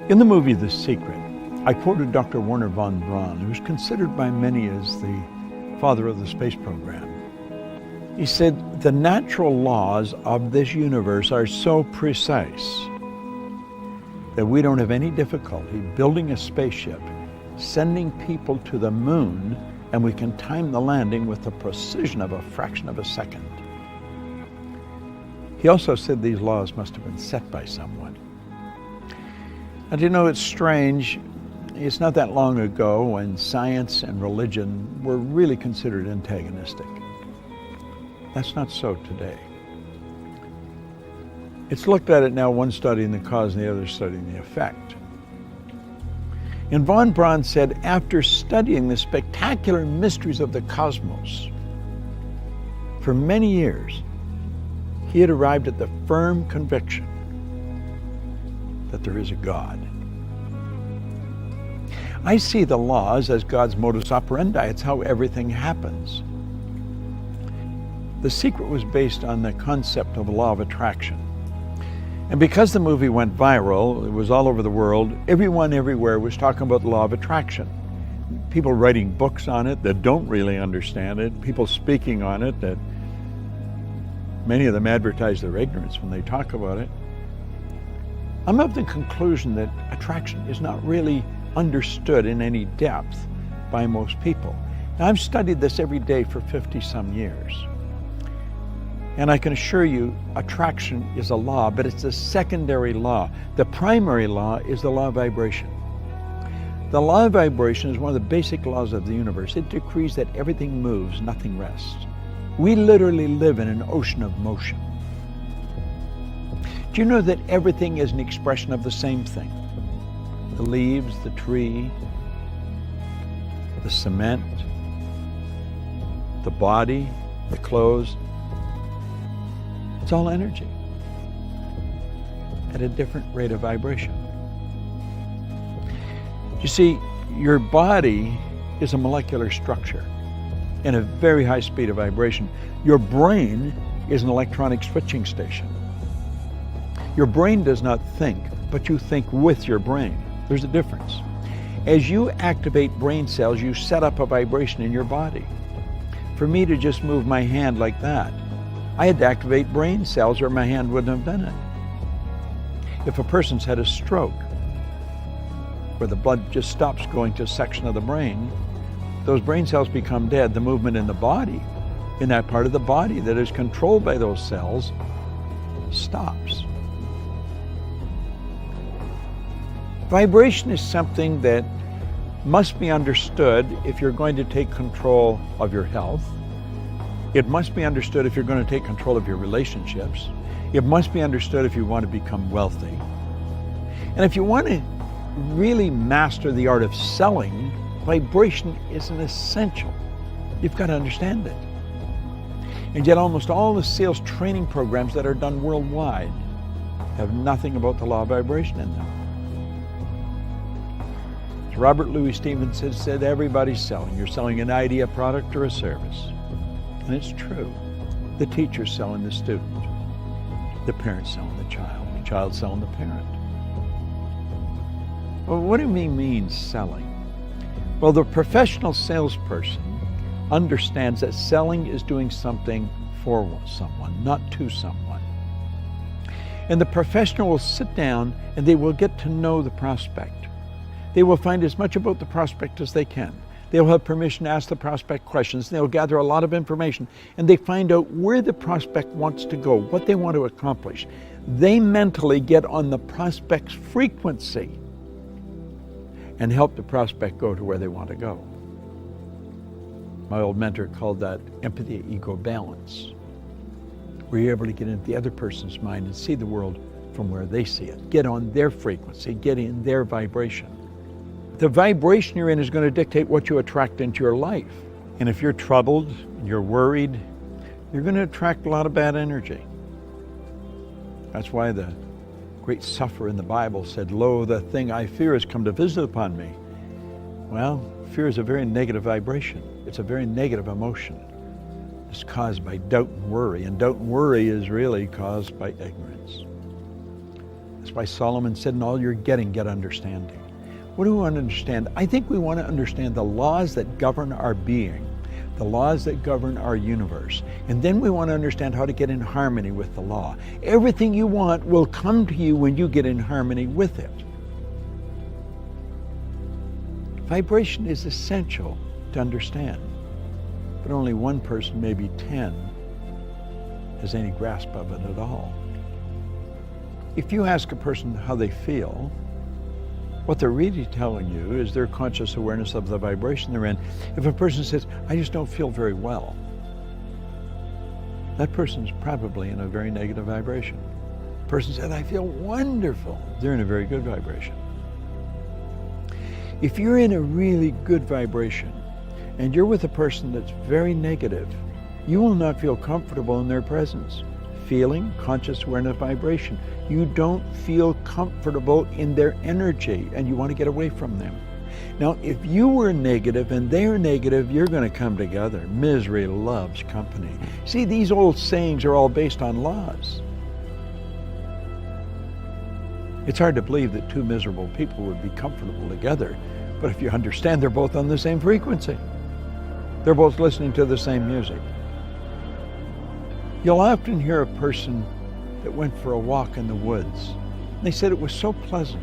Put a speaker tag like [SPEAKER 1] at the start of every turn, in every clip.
[SPEAKER 1] In the movie The Secret, I quoted Dr. Wernher von Braun, who is considered by many as the father of the space program. He said, the natural laws of this universe are so precise that we don't have any difficulty building a spaceship, sending people to the moon, and we can time the landing with the precision of a fraction of a second. He also said these laws must have been set by someone. And you know, it's strange. It's not that long ago when science and religion were really considered antagonistic. That's not so today. It's looked at it now, one studying the cause and the other studying the effect. And von Braun said, after studying the spectacular mysteries of the cosmos for many years, he had arrived at the firm conviction that there is a God. I see the laws as God's modus operandi. It's how everything happens. The Secret was based on the concept of law of attraction. And because the movie went viral, it was all over the world, everyone everywhere was talking about the law of attraction. People writing books on it that don't really understand it, people speaking on it that many of them advertise their ignorance when they talk about it. I'm of the conclusion that attraction is not really understood in any depth by most people. Now, I've studied this every day for 50-some years. And I can assure you, attraction is a law, but it's a secondary law. The primary law is the law of vibration. The law of vibration is one of the basic laws of the universe. It decrees that everything moves, nothing rests. We literally live in an ocean of motion. Do you know that everything is an expression of the same thing? The leaves, the tree, the cement, the body, the clothes. It's all energy at a different rate of vibration. You see, your body is a molecular structure in a very high speed of vibration. Your brain is an electronic switching station. Your brain does not think, but you think with your brain. There's a difference. As you activate brain cells, you set up a vibration in your body. For me to just move my hand like that, I had to activate brain cells or my hand wouldn't have done it. If a person's had a stroke, where the blood just stops going to a section of the brain, those brain cells become dead. The movement in the body, in that part of the body that is controlled by those cells, stops. Vibration is something that must be understood if you're going to take control of your health. It must be understood if you're going to take control of your relationships. It must be understood if you want to become wealthy. And if you want to really master the art of selling, vibration is an essential. You've got to understand it. And yet almost all the sales training programs that are done worldwide have nothing about the law of vibration in them. As Robert Louis Stevenson said, everybody's selling. You're selling an idea, product, or a service. And it's true. The teacher's selling the student. The parent's selling the child selling the parent. Well, what do we mean selling? Well, the professional salesperson understands that selling is doing something for someone, not to someone. And the professional will sit down and they will get to know the prospect. They will find as much about the prospect as they can. They'll have permission to ask the prospect questions. They'll gather a lot of information and they find out where the prospect wants to go, what they want to accomplish. They mentally get on the prospect's frequency and help the prospect go to where they want to go. My old mentor called that empathy-ego balance, where you're able to get into the other person's mind and see the world from where they see it. Get on their frequency, get in their vibration. The vibration you're in is going to dictate what you attract into your life. And if you're troubled, you're worried, you're going to attract a lot of bad energy. That's why the great sufferer in the Bible said, "Lo, the thing I fear has come to visit upon me." Well, fear is a very negative vibration. It's a very negative emotion. It's caused by doubt and worry, and doubt and worry is really caused by ignorance. That's why Solomon said, in all you're getting, get understanding. What do we want to understand? I think we want to understand the laws that govern our being, the laws that govern our universe. And then we want to understand how to get in harmony with the law. Everything you want will come to you when you get in harmony with it. Vibration is essential to understand, but only one person, maybe 10, has any grasp of it at all. If you ask a person how they feel, what they're really telling you is their conscious awareness of the vibration they're in. If a person says, I just don't feel very well, that person's probably in a very negative vibration. A person said, I feel wonderful, they're in a very good vibration. If you're in a really good vibration and you're with a person that's very negative, you will not feel comfortable in their presence. Feeling, conscious awareness, vibration. You don't feel comfortable in their energy and you want to get away from them. Now, if you were negative and they're negative, you're going to come together. Misery loves company. See, these old sayings are all based on laws. It's hard to believe that two miserable people would be comfortable together, but if you understand they're both on the same frequency, they're both listening to the same music. You'll often hear a person that went for a walk in the woods. They said it was so pleasant.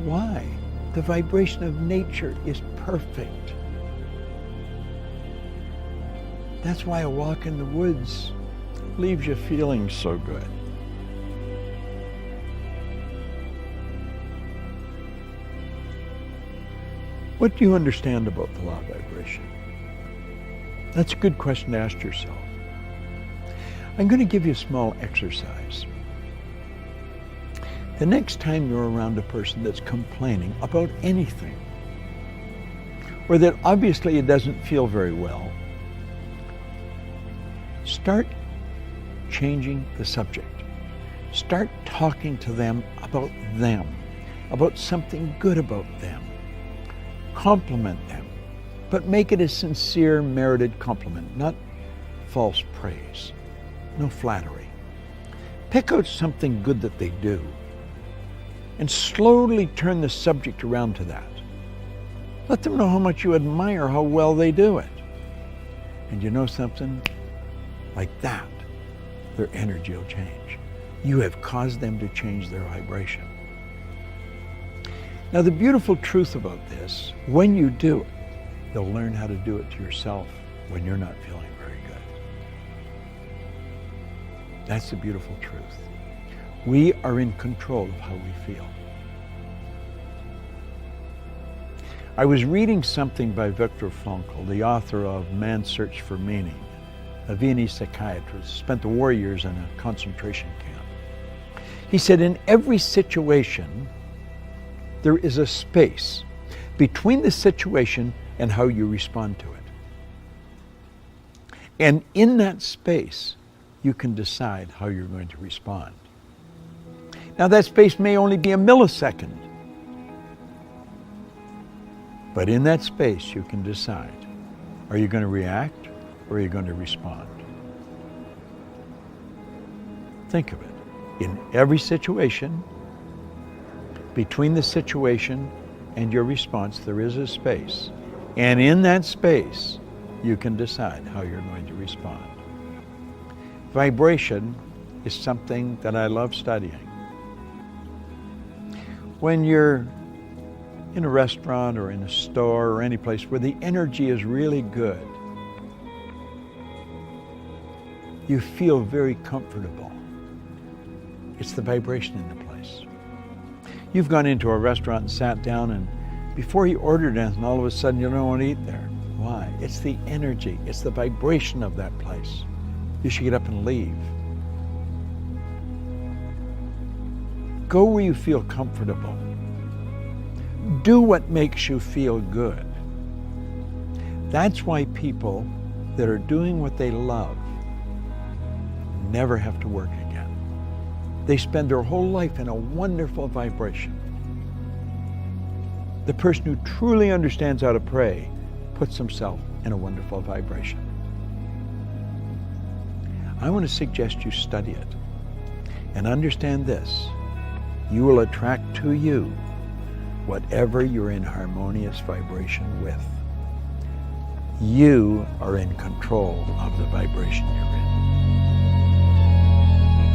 [SPEAKER 1] Why? The vibration of nature is perfect. That's why a walk in the woods leaves you feeling so good. What do you understand about the law of vibration? That's a good question to ask yourself. I'm going to give you a small exercise. The next time you're around a person that's complaining about anything, or that obviously it doesn't feel very well, start changing the subject. Start talking to them, about something good about them. Compliment them, but make it a sincere, merited compliment, not false praise. No flattery. Pick out something good that they do and slowly turn the subject around to that. Let them know how much you admire how well they do it. And you know something? Like that, their energy will change. You have caused them to change their vibration. Now, the beautiful truth about this, when you do it, you'll learn how to do it to yourself when you're not feeling very good. That's the beautiful truth. We are in control of how we feel. I was reading something by Viktor Frankl, the author of Man's Search for Meaning, a Viennese psychiatrist, spent the war years in a concentration camp. He said, in every situation, there is a space between the situation and how you respond to it. And in that space, you can decide how you're going to respond. Now, that space may only be a millisecond, but in that space, you can decide, are you going to react or are you going to respond? Think of it. In every situation, between the situation and your response, there is a space. And in that space, you can decide how you're going to respond. Vibration is something that I love studying. When you're in a restaurant or in a store or any place where the energy is really good, you feel very comfortable. It's the vibration in the place. You've gone into a restaurant and sat down, and before you ordered anything, all of a sudden you don't want to eat there. Why? It's the energy, it's the vibration of that place. You should get up and leave. Go where you feel comfortable. Do what makes you feel good. That's why people that are doing what they love never have to work again. They spend their whole life in a wonderful vibration. The person who truly understands how to pray puts himself in a wonderful vibration. I want to suggest you study it and understand this. you will attract to you whatever you're in harmonious vibration with. You are in control of the vibration you're in.